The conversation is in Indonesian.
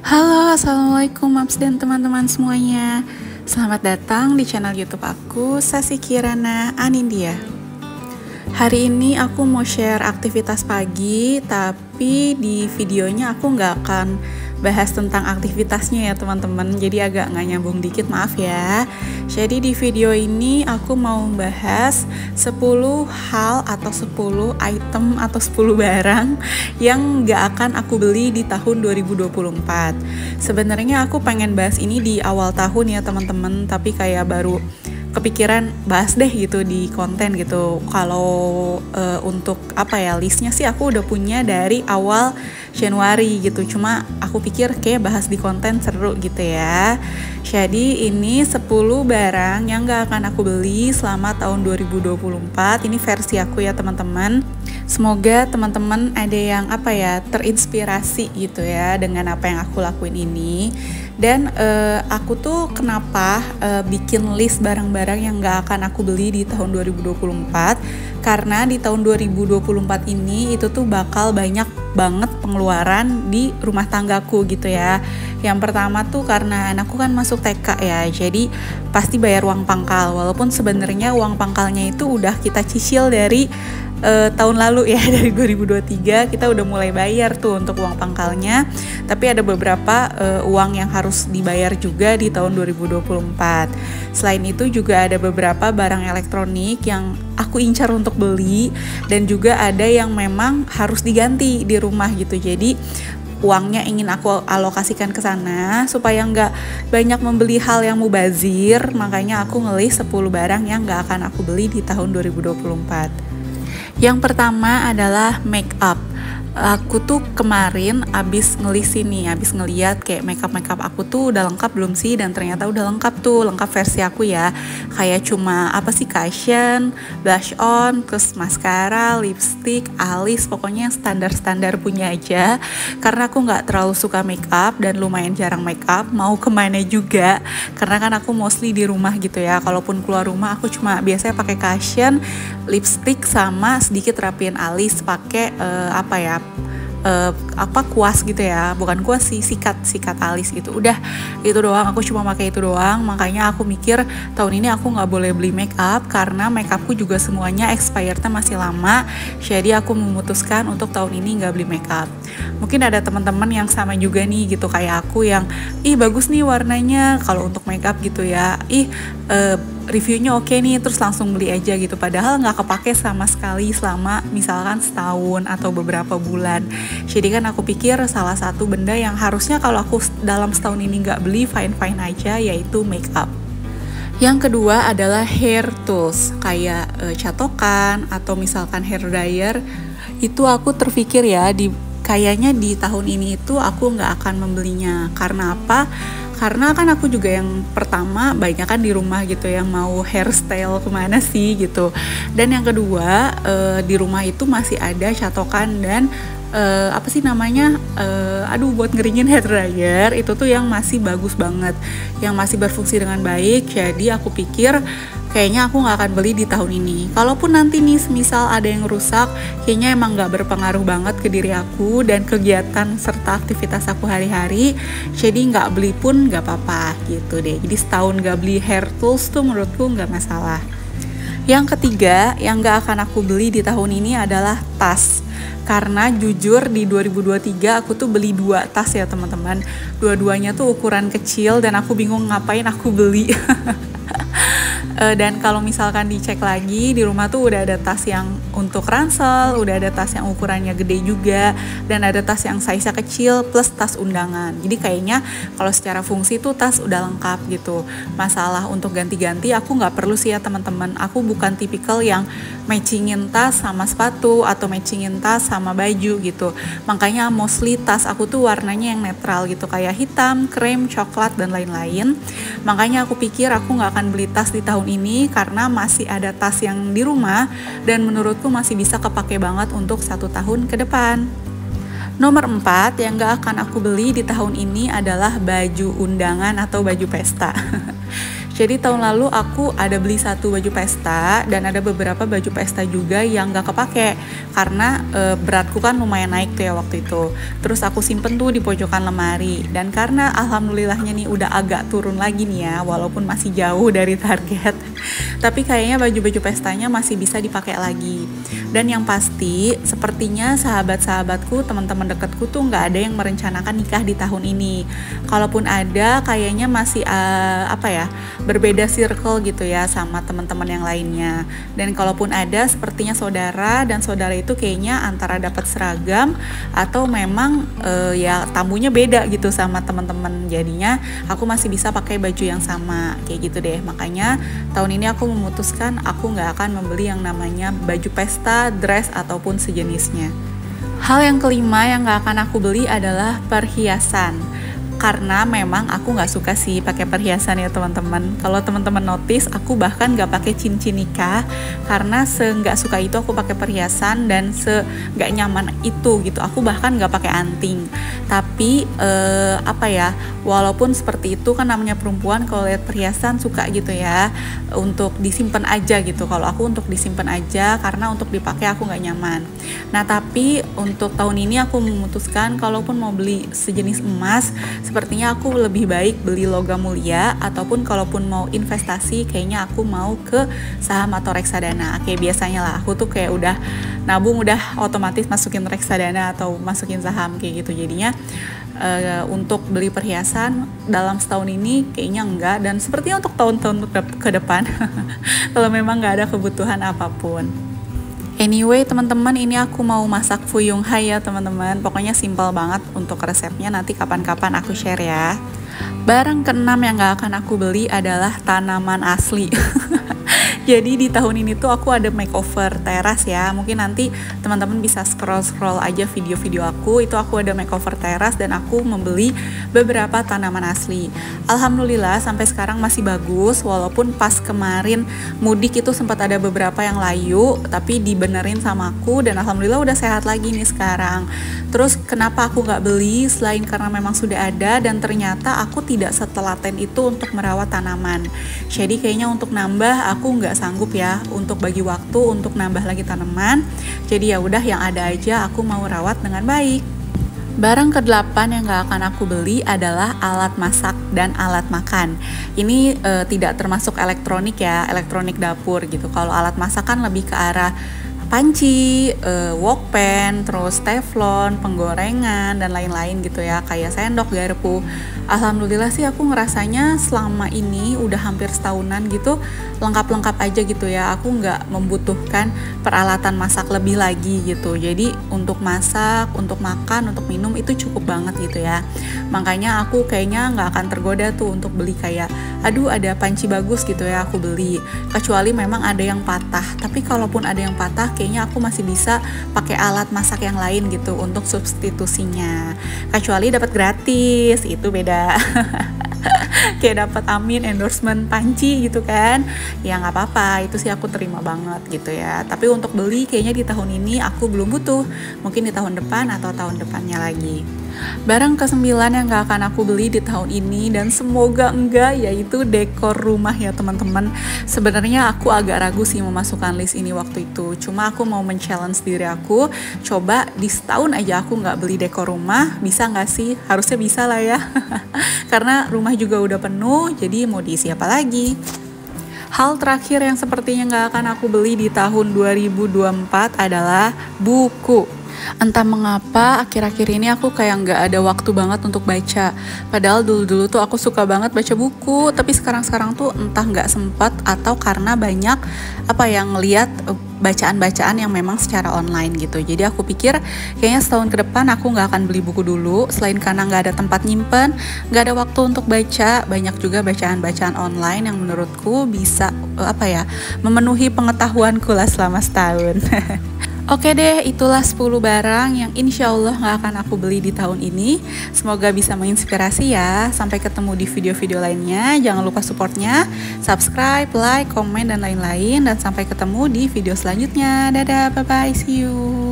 Halo, assalamualaikum Maps dan teman-teman semuanya. Selamat datang di channel YouTube aku, Sasi Kirana Anindya. Hari ini aku mau share aktivitas pagi, tapi di videonya aku nggak akan bahas tentang aktivitasnya ya teman-teman. Jadi agak nggak nyambung dikit, maaf ya. Jadi di video ini aku mau bahas 10 hal atau 10 item atau 10 barang yang nggak akan aku beli di tahun 2024. Sebenarnya aku pengen bahas ini di awal tahun ya teman-teman, tapi kayak baru kepikiran bahas deh gitu di konten gitu. Kalau untuk apa ya, listnya sih aku udah punya dari awal Januari gitu, cuma aku pikir kayak bahas di konten seru gitu ya. Jadi ini 10 barang yang gak akan aku beli selama tahun 2024. Ini versi aku ya teman-teman. Semoga teman-teman ada yang apa ya, terinspirasi gitu ya dengan apa yang aku lakuin ini. Dan aku tuh kenapa bikin list barang-barang yang gak akan aku beli di tahun 2024, karena di tahun 2024 ini itu tuh bakal banyak banget pengeluaran di rumah tanggaku gitu ya. Yang pertama tuh karena anakku kan masuk TK ya, jadi pasti bayar uang pangkal. Walaupun sebenarnya uang pangkalnya itu udah kita cicil dari tahun lalu ya, dari 2023 kita udah mulai bayar tuh untuk uang pangkalnya. Tapi ada beberapa uang yang harus dibayar juga di tahun 2024. Selain itu juga ada beberapa barang elektronik yang aku incar untuk beli, dan juga ada yang memang harus diganti di rumah gitu. Jadi uangnya ingin aku alokasikan ke sana supaya nggak banyak membeli hal yang mubazir. Makanya aku ngelis 10 barang yang nggak akan aku beli di tahun 2024. Yang pertama adalah make up. Aku tuh kemarin abis ngelis ini, abis ngeliat kayak makeup aku tuh udah lengkap belum sih, dan ternyata udah lengkap tuh, lengkap versi aku ya. Kayak cuma apa sih, cushion, blush on, terus mascara, lipstick, alis, pokoknya yang standar-standar punya aja. Karena aku nggak terlalu suka makeup dan lumayan jarang makeup, mau kemana juga. Karena kan aku mostly di rumah gitu ya. Kalaupun keluar rumah aku cuma biasanya pakai cushion, lipstick, sama sedikit rapiin alis pakai apa ya, kuas gitu ya, bukan kuas sih, sikat alis gitu. Udah itu doang, aku cuma pakai itu doang. Makanya aku mikir tahun ini aku nggak boleh beli make up, karena make upku juga semuanya expirednya masih lama. Jadi aku memutuskan untuk tahun ini nggak beli make up. Mungkin ada teman-teman yang sama juga nih gitu kayak aku, yang ih bagus nih warnanya kalau untuk make up gitu ya, reviewnya oke nih, terus langsung beli aja gitu, padahal nggak kepake sama sekali selama misalkan setahun atau beberapa bulan. Jadi kan aku pikir salah satu benda yang harusnya kalau aku dalam setahun ini nggak beli, fine aja, yaitu make up. Yang kedua adalah hair tools, kayak catokan atau misalkan hair dryer. Itu aku terpikir ya, kayaknya di tahun ini itu aku nggak akan membelinya. Karena apa? Karena kan aku juga yang pertama banyak kan di rumah gitu, yang mau hairstyle kemana sih gitu. Dan yang kedua, di rumah itu masih ada catokan dan apa sih namanya, buat ngeringin hair dryer. Itu tuh yang masih bagus banget, yang masih berfungsi dengan baik. Jadi aku pikir kayaknya aku nggak akan beli di tahun ini. Kalaupun nanti nih misal ada yang rusak, kayaknya emang nggak berpengaruh banget ke diri aku dan kegiatan serta aktivitas aku hari-hari. Jadi nggak beli pun nggak apa-apa gitu deh. Jadi setahun nggak beli hair tools tuh menurutku nggak masalah. Yang ketiga yang nggak akan aku beli di tahun ini adalah tas. Karena jujur di 2023 aku tuh beli 2 tas ya teman-teman. Dua-duanya tuh ukuran kecil dan aku bingung ngapain aku beli. Dan kalau misalkan dicek lagi di rumah tuh udah ada tas yang untuk ransel, udah ada tas yang ukurannya gede juga, dan ada tas yang size-nya kecil plus tas undangan. Jadi kayaknya kalau secara fungsi tuh tas udah lengkap gitu. Masalah untuk ganti-ganti aku nggak perlu sih ya teman-teman. Aku bukan tipikal yang matchingin tas sama sepatu atau matchingin tas sama baju gitu. Makanya mostly tas aku tuh warnanya yang netral gitu, kayak hitam, krem, coklat, dan lain-lain. Makanya aku pikir aku nggak akan beli tas di tahun ini, karena masih ada tas yang di rumah dan menurutku masih bisa kepake banget untuk 1 tahun ke depan. Nomor 4 yang gak akan aku beli di tahun ini adalah baju undangan atau baju pesta. Jadi tahun lalu aku ada beli satu baju pesta dan ada beberapa baju pesta juga yang gak kepake karena beratku kan lumayan naik tuh ya waktu itu. Terus aku simpen tuh di pojokan lemari, dan karena alhamdulillahnya nih udah agak turun lagi nih ya, walaupun masih jauh dari target, tapi kayaknya baju-baju pestanya masih bisa dipakai lagi. Dan yang pasti sepertinya sahabat-sahabatku, teman-teman dekatku tuh nggak ada yang merencanakan nikah di tahun ini. Kalaupun ada, kayaknya masih berbeda circle gitu ya sama teman-teman yang lainnya. Dan kalaupun ada, sepertinya saudara dan saudara itu kayaknya antara dapat seragam atau memang ya tamunya beda gitu sama teman-teman. Jadinya aku masih bisa pakai baju yang sama kayak gitu deh. Makanya tahun ini aku memutuskan aku nggak akan membeli yang namanya baju pesta, dress ataupun sejenisnya. Hal yang kelima yang nggak akan aku beli adalah perhiasan. Karena memang aku nggak suka sih pakai perhiasan ya teman-teman. Kalau teman-teman notice, aku bahkan nggak pakai cincin nikah karena nggak suka itu aku pakai perhiasan dan nggak nyaman itu gitu. Aku bahkan nggak pakai anting. Tapi walaupun seperti itu kan namanya perempuan, kalau lihat perhiasan suka gitu ya untuk disimpan aja gitu. Kalau aku untuk disimpan aja karena untuk dipakai aku nggak nyaman. Nah tapi untuk tahun ini aku memutuskan kalaupun mau beli sejenis emas, sepertinya aku lebih baik beli logam mulia, ataupun kalaupun mau investasi kayaknya aku mau ke saham atau reksadana. Kayak biasanya lah, aku tuh kayak udah nabung udah otomatis masukin reksadana atau masukin saham kayak gitu. Jadinya untuk beli perhiasan dalam setahun ini kayaknya enggak, dan sepertinya untuk tahun-tahun ke depan kalau memang nggak ada kebutuhan apapun. Anyway teman-teman, ini aku mau masak fuyung hai ya teman-teman. Pokoknya simpel banget untuk resepnya, nanti kapan-kapan aku share ya. Barang keenam yang gak akan aku beli adalah tanaman asli. Jadi di tahun ini tuh aku ada makeover teras ya. Mungkin nanti teman-teman bisa scroll aja video-video aku. Itu aku ada makeover teras dan aku membeli beberapa tanaman asli. Alhamdulillah sampai sekarang masih bagus. Walaupun pas kemarin mudik itu sempat ada beberapa yang layu, tapi dibenerin sama aku dan alhamdulillah udah sehat lagi nih sekarang. Terus kenapa aku nggak beli? Selain karena memang sudah ada dan ternyata aku tidak setelaten itu untuk merawat tanaman. Jadi kayaknya untuk nambah aku nggak sanggup ya untuk bagi waktu untuk nambah lagi tanaman. Jadi ya udah yang ada aja aku mau rawat dengan baik. Barang ke-8 yang gak akan aku beli adalah alat masak dan alat makan. Ini tidak termasuk elektronik ya, elektronik dapur gitu. Kalau alat masak kan lebih ke arah panci, wok pan, terus teflon, penggorengan dan lain-lain gitu ya, kayak sendok, garpu. Alhamdulillah sih aku ngerasanya selama ini udah hampir setahunan gitu lengkap-lengkap aja gitu ya. Aku nggak membutuhkan peralatan masak lebih lagi gitu. Jadi untuk masak, untuk makan, untuk minum itu cukup banget gitu ya. Makanya aku kayaknya nggak akan tergoda tuh untuk beli kayak aduh ada panci bagus gitu ya aku beli. Kecuali memang ada yang patah. Tapi kalaupun ada yang patah kayaknya aku masih bisa pakai alat masak yang lain gitu untuk substitusinya. Kecuali dapat gratis, itu beda. Kayak dapat amin endorsement panci gitu kan, ya nggak apa-apa, itu sih aku terima banget gitu ya. Tapi untuk beli kayaknya di tahun ini aku belum butuh, mungkin di tahun depan atau tahun depannya lagi. Barang ke-9 yang gak akan aku beli di tahun ini dan semoga enggak, yaitu dekor rumah ya teman-teman. Sebenarnya aku agak ragu sih memasukkan list ini waktu itu, cuma aku mau men-challenge diri aku, coba di setahun aja aku gak beli dekor rumah, bisa gak sih? Harusnya bisa lah ya. Karena rumah juga udah penuh, jadi mau diisi apa lagi? Hal terakhir yang sepertinya gak akan aku beli di tahun 2024 adalah buku. Entah mengapa akhir-akhir ini aku kayak nggak ada waktu banget untuk baca. Padahal dulu-dulu tuh aku suka banget baca buku, tapi sekarang-sekarang tuh entah nggak sempat atau karena banyak ngelihat bacaan-bacaan yang memang secara online gitu. Jadi aku pikir kayaknya setahun ke depan aku nggak akan beli buku dulu. Selain karena nggak ada tempat nyimpen, nggak ada waktu untuk baca. Banyak juga bacaan-bacaan online yang menurutku bisa memenuhi pengetahuanku lah selama setahun. Oke deh, itulah 10 barang yang insya Allah gak akan aku beli di tahun ini. Semoga bisa menginspirasi ya. Sampai ketemu di video-video lainnya. Jangan lupa supportnya, subscribe, like, komen, dan lain-lain. Dan sampai ketemu di video selanjutnya. Dadah, bye-bye, see you.